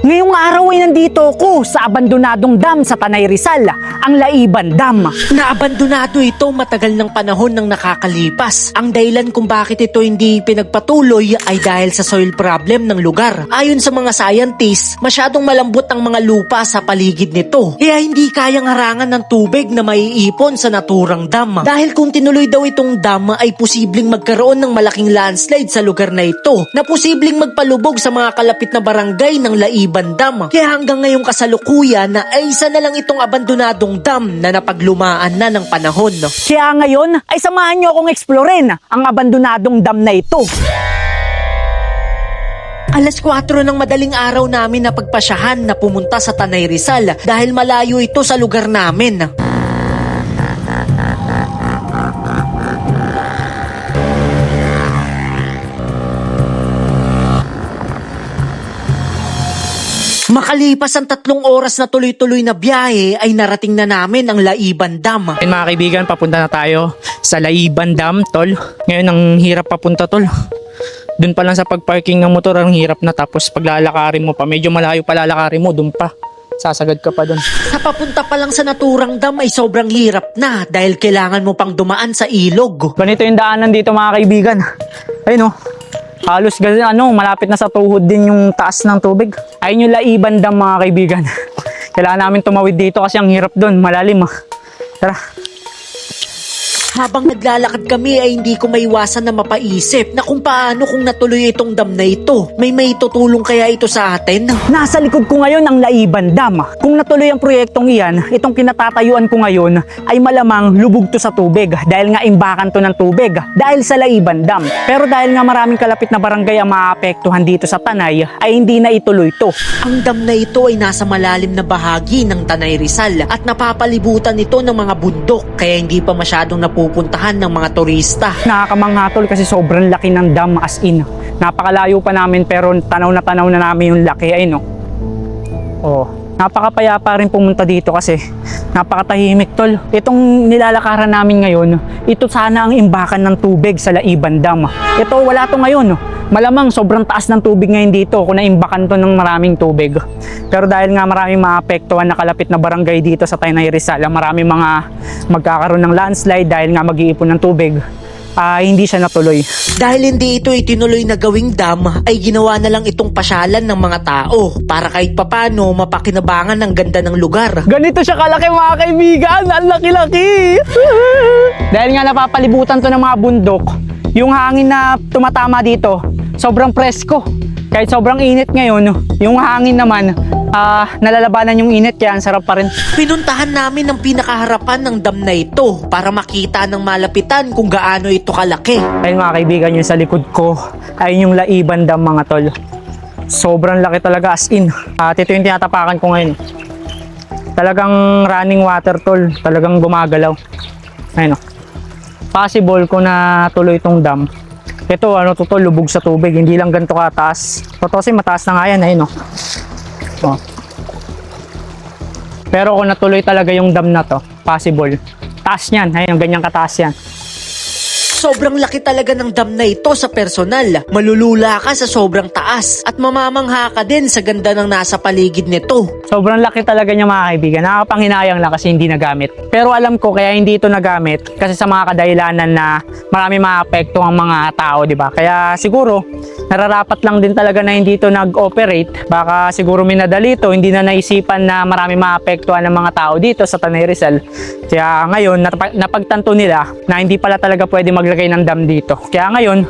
Ngayong araw ay nandito ako sa abandonadong dam sa Tanay Rizal, ang Laiban Dam. Naabandonado ito matagal ng panahon nang nakakalipas. Ang dahilan kung bakit ito hindi pinagpatuloy ay dahil sa soil problem ng lugar. Ayon sa mga scientists, masyadong malambot ang mga lupa sa paligid nito. Kaya hindi kayang harangan ng tubig na maiipon sa naturang dam. Dahil kung tinuloy daw itong dam ay posibleng magkaroon ng malaking landslide sa lugar na ito na posibleng magpalubog sa mga kalapit na barangay ng Laiban Dam. Kaya hanggang ngayong kasalukuyan ay isa na lang itong abandonadong dam na napaglumaan na ng panahon. Kaya ngayon ay samahan niyo akong eksplorin ang abandonadong dam na ito. Alas 4 ng madaling araw namin na pagpasyahan na pumunta sa Tanay Rizal dahil malayo ito sa lugar namin. Makalipas ang 3 oras na tuloy-tuloy na biyahe ay narating na namin ang Laiban Dam. Ayun mga kaibigan, papunta na tayo sa Laiban Dam, tol. Ngayon ang hirap papunta, tol. Doon pa lang sa pagparking ng motor, ang hirap na. Tapos paglalakarin mo pa, medyo malayo pa lalakarin mo, doon pa. Sasagad ka pa doon. Sa papunta pa lang sa naturang dam ay sobrang hirap na dahil kailangan mo pang dumaan sa ilog. Ganito yung daanan dito mga kaibigan. Ayun o. Halos malapit na sa tuhod din yung taas ng tubig. Ayun yung Laiban Dam mga kaibigan. Kailangan namin tumawid dito kasi ang hirap doon, malalim. Tara. Habang naglalakad kami ay hindi ko maiwasan na mapaisip na kung paano kung natuloy itong dam na ito. May tutulong kaya ito sa atin? Nasa likod ko ngayon ang Laiban Dam. Kung natuloy ang proyektong iyan, itong kinatatayuan ko ngayon ay malamang lubog to sa tubig dahil nga imbakan to ng tubig dahil sa Laiban Dam. Pero dahil nga maraming kalapit na barangay ang maapektuhan dito sa Tanay ay hindi na ituloy to. Ang dam na ito ay nasa malalim na bahagi ng Tanay Rizal at napapalibutan ito ng mga bundok kaya hindi pa masyadong pupuntahan ng mga turista. Nakakamangha tol kasi sobrang laki ng dam as in. Napakalayo pa namin pero tanaw na namin yung laki ay no. Oh, napakapayapa rin pumunta dito kasi napakatahimik tol. Itong nilalakaran namin ngayon, ito sana ang imbakan ng tubig sa Laiban Dam. Ito wala to ngayon. Malamang sobrang taas ng tubig ngayon dito kung naimbakan to ng maraming tubig. Pero dahil nga maraming maapektuhan na kalapit na barangay dito sa Tanay Rizal, maraming mga magkakaroon ng landslide dahil nga mag-iipon ng tubig, hindi siya natuloy. Dahil hindi ito itinuloy na gawing dam, ay ginawa na lang itong pasyalan ng mga tao para kahit papano mapakinabangan ng ganda ng lugar. Ganito siya kalaki mga kaibigan, ang laki-laki! Dahil nga napapalibutan to ng mga bundok, yung hangin na tumatama dito, sobrang presko. Kahit sobrang init ngayon, yung hangin naman, nalalabanan yung init kaya ang sarap pa rin. Pinuntahan namin ang pinakaharapan ng dam na ito para makita ng malapitan kung gaano ito kalaki. Ayun mga kaibigan, yung sa likod ko, ayun yung Laiban Dam mga tol. Sobrang laki talaga as in. At ito yung tinatapakan ko ngayon. Talagang running water tol, talagang gumagalaw. Ayun o. Possible ko na tuloy itong dam. Ito tol, lubog sa tubig, hindi lang ganito kataas. Totoo kasi mataas na nga yan, ayun o. Oh. Pero kung natuloy talaga yung dam na to, possible. Taas niyan, ayun, ganyan kataas yan. Sobrang laki talaga ng dam na ito sa personal. Malulula ka sa sobrang taas at mamamangha ka din sa ganda ng nasa paligid nito. Sobrang laki talaga niya mga kaibigan. Nakakapanghinayang lang kasi hindi nagamit. Pero alam ko kaya hindi ito nagamit kasi sa mga kadahilanan na marami maapekto ang mga tao, di ba? Kaya siguro nararapat lang din talaga na hindi ito nag-operate. Baka siguro minadali ito, hindi na naisipan na marami maapektuhan ng mga tao dito sa Tanay Rizal. Kaya ngayon napagtanto nila na hindi pala talaga pwede maglagay ng dam dito. Kaya ngayon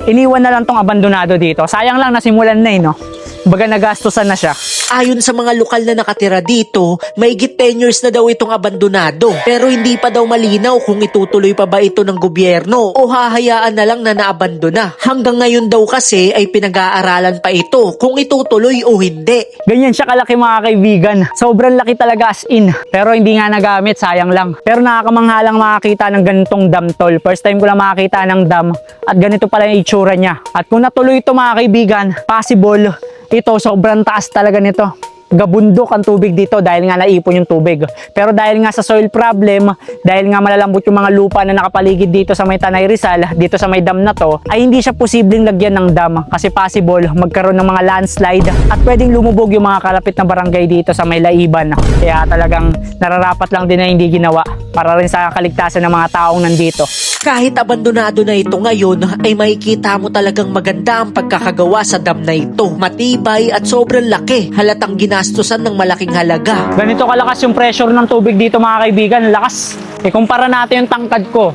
iniwan na lang tong abandonado dito. Sayang lang nasimulan na no. Baga nagastusan na siya. Ayon sa mga lokal na nakatira dito, mahigit 10 years na daw itong abandonado. Pero hindi pa daw malinaw kung itutuloy pa ba ito ng gobyerno o hahayaan na lang na naabandona. Hanggang ngayon daw kasi ay pinag-aaralan pa ito kung itutuloy o hindi. Ganyan siya kalaki mga kaibigan. Sobrang laki talaga as in. Pero hindi nga nagamit, sayang lang. Pero nakakamangha lang makakita ng ganitong dam tol. First time ko lang makakita ng dam at ganito pala yung itsura niya. At kung natuloy ito mga kaibigan, possible ito sobrang taas talaga nito. gabundok ang tubig dito dahil nga naipon yung tubig. Pero dahil nga sa soil problem, dahil nga malalambot yung mga lupa na nakapaligid dito sa may Tanay Rizal, dito sa may dam na to, ay hindi siya posibleng lagyan ng dam kasi possible magkaroon ng mga landslide at pwedeng lumubog yung mga kalapit na barangay dito sa may Laiban. Kaya talagang nararapat lang din na hindi ginawa para rin sa kaligtasan ng mga taong nandito. Kahit abandonado na ito ngayon, ay makikita mo talagang maganda ang pagkakagawa sa dam na ito. Matibay at sobrang laki. Halatang ginastusan ng malaking halaga. Ganito kalakas yung pressure ng tubig dito mga kaibigan, lakas. Ikumpara natin yung tangkad ko.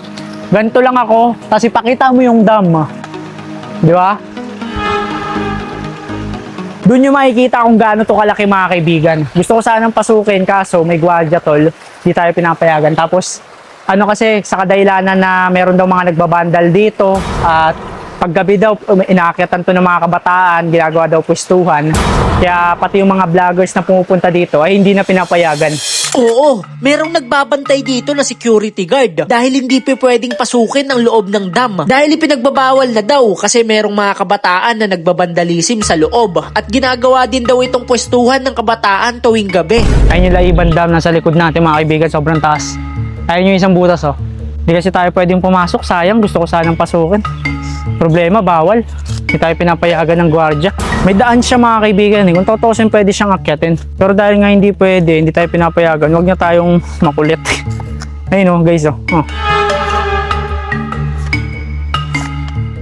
Ganito lang ako, tapos ipakita mo yung dam. Di ba? Doon yung makikita kung gaano to kalaki mga kaibigan. Gusto ko sanang pasukin kaso may gwardiya tol. Di tayo pinapayagan. Tapos ano kasi sa kadahilanan na meron daw mga nagbabandal dito at paggabi daw inaakyatan to ng mga kabataan, ginagawa daw pwestuhan. Kaya pati yung mga vloggers na pumupunta dito ay hindi na pinapayagan. Oo, merong nagbabantay dito na security guard dahil hindi pa pwedeng pasukin ang loob ng dam. Dahil ipinagbabawal na daw kasi merong mga kabataan na nagbabandalism sa loob at ginagawa din daw itong pwestuhan ng kabataan tuwing gabi. Ayun yung Laiban Dam nasa likod natin mga kaibigan, sobrang taas. Ayun yung isang butas oh. Hindi kasi tayo pwedeng pumasok, sayang, gusto ko sanang pasukin. Problema, bawal. Hindi tayo pinapayagan ng gwardiya. May daan siya mga kaibigan eh. Kung tutusin pwede siyang akyatin. Pero dahil nga hindi pwede, hindi tayo pinapayagan, huwag niya tayong makulit. Ayun oh guys oh.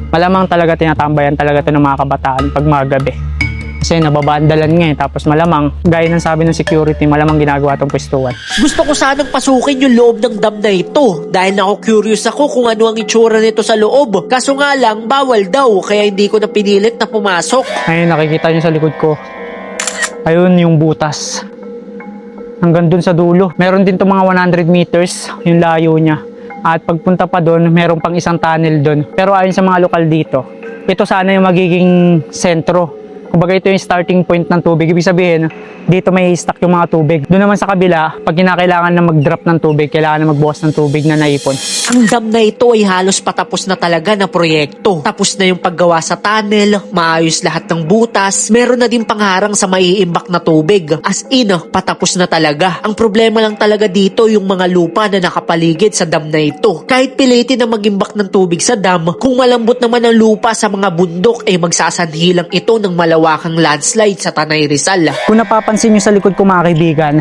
Malamang talaga tinatambayan talaga ito ng mga kabataan pag mga gabi. Kasi nababandalan nga eh. Tapos malamang, gaya ng sabi ng security, malamang ginagawa itong pwestuhan. Gusto ko sanang pasukin yung loob ng dam na ito dahil curious ako kung ano ang itsura nito sa loob. Kaso nga lang, bawal daw kaya hindi ko na pinilit na pumasok. Ayun, nakikita nyo sa likod ko. Ayun yung butas. Hanggang dun sa dulo. Meron din to mga 100 meters yung layo niya. At pagpunta pa dun, meron pang isang tunnel dun. Pero ayon sa mga lokal dito, ito sana yung magiging sentro. Kumbaga ito yung starting point ng tubig. Ibig sabihin, dito may stock yung mga tubig. Doon naman sa kabila, pag kinakailangan na mag-drop ng tubig, kailangan na magbukas ng tubig na naipon. Ang dam na ito ay halos patapos na talaga na proyekto. Tapos na yung paggawa sa tunnel, maayos lahat ng butas, meron na din pangharang sa maiimbak na tubig. As in, patapos na talaga. Ang problema lang talaga dito yung mga lupa na nakapaligid sa dam na ito. Kahit pilitin na mag-imbak ng tubig sa dam, kung malambot naman ang lupa sa mga bundok, ay magsasanhi lang ito ng malawakang landslide sa Tanay Rizal. Kung napapansin nyo sa likod ko mga kaibigan,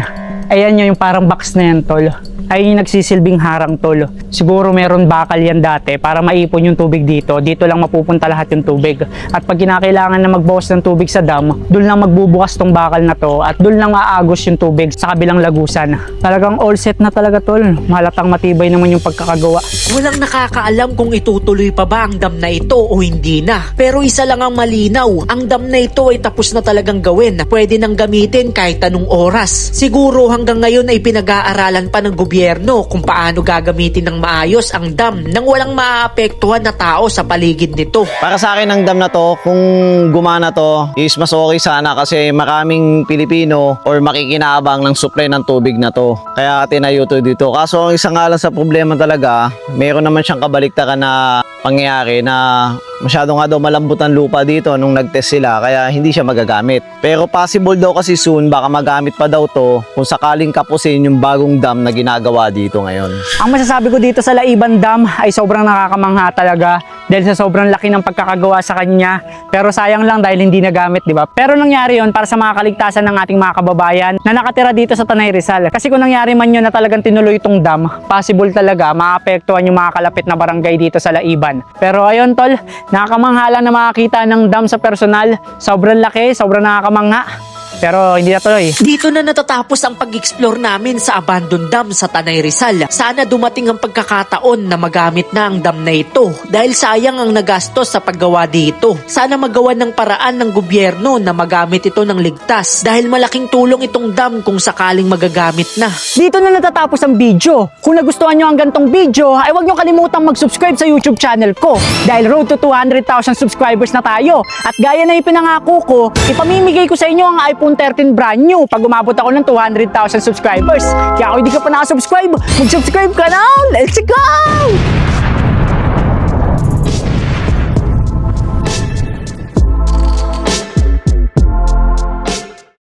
ayan nyo yung parang box na yan tol. Ayun yung nagsisilbing harang tol. Siguro meron bakal yan dati para maipon yung tubig dito. Dito lang mapupunta lahat yung tubig. At pag kinakailangan na magbawas ng tubig sa dam, doon lang magbubukas tong bakal na to at doon lang maagos yung tubig sa kabilang lagusan. Talagang all set na talaga tol. Mahalatang matibay naman yung pagkakagawa. Walang nakakaalam kung itutuloy pa ba ang dam na ito o hindi na. Pero isa lang ang malinaw, ang dam na ito ay tapos na talagang gawin. Pwede nang gamitin kahit anong oras. Siguro hanggang ngayon ay pinag-aaralan pa ng gobyerno kung paano gagamitin ng maayos ang dam nang walang maaapektuhan na tao sa paligid nito. Para sa akin ang dam na to, kung gumana to, is mas okay sana kasi maraming Pilipino or makikinabang ng supply ng tubig na to. Kaya tinayo to dito. Kaso ang isang nga lang sa problema talaga, meron naman siyang kabaliktaran na pangyayari na masyado nga daw malambot ang lupa dito nung nag-test sila kaya hindi siya magagamit. Pero possible daw kasi soon baka magamit pa daw to kung sakaling kapusin yung bagong dam na ginagawa dito ngayon. Ang masasabi ko dito sa Laiban Dam ay sobrang nakakamangha talaga dahil sa sobrang laki ng pagkakagawa sa kanya. Pero sayang lang dahil hindi nagamit, di ba? Pero nangyari yon para sa mga kaligtasan ng ating mga kababayan na nakatira dito sa Tanay Rizal. Kasi kung nangyari man yun na talagang tinuloy itong dam, possible talaga maapektuhan yung mga kalapit na barangay dito sa Laiban. Pero ayun tol, nakakamangha lang na makakita ng dam sa personal. Sobrang laki, sobrang nakakamangha. Pero hindi natuloy. Dito na natatapos ang pag-explore namin sa abandoned dam sa Tanay Rizal. Sana dumating ang pagkakataon na magamit na ang dam na ito dahil sayang ang nagastos sa paggawa dito. Sana magawa ng paraan ng gobyerno na magamit ito ng ligtas dahil malaking tulong itong dam kung sakaling magagamit na. Dito na natatapos ang video. Kung nagustuhan nyo ang gantong video, ay huwag nyo kalimutang mag-subscribe sa YouTube channel ko dahil road to 200,000 subscribers na tayo. At gaya na ipinangako ko, ipamimigay ko sa inyo ang iPhone 13 brand new pag umabot ako ng 200,000 subscribers. Kaya kung hindi ka pa nakasubscribe, mag-subscribe ka na! Let's go!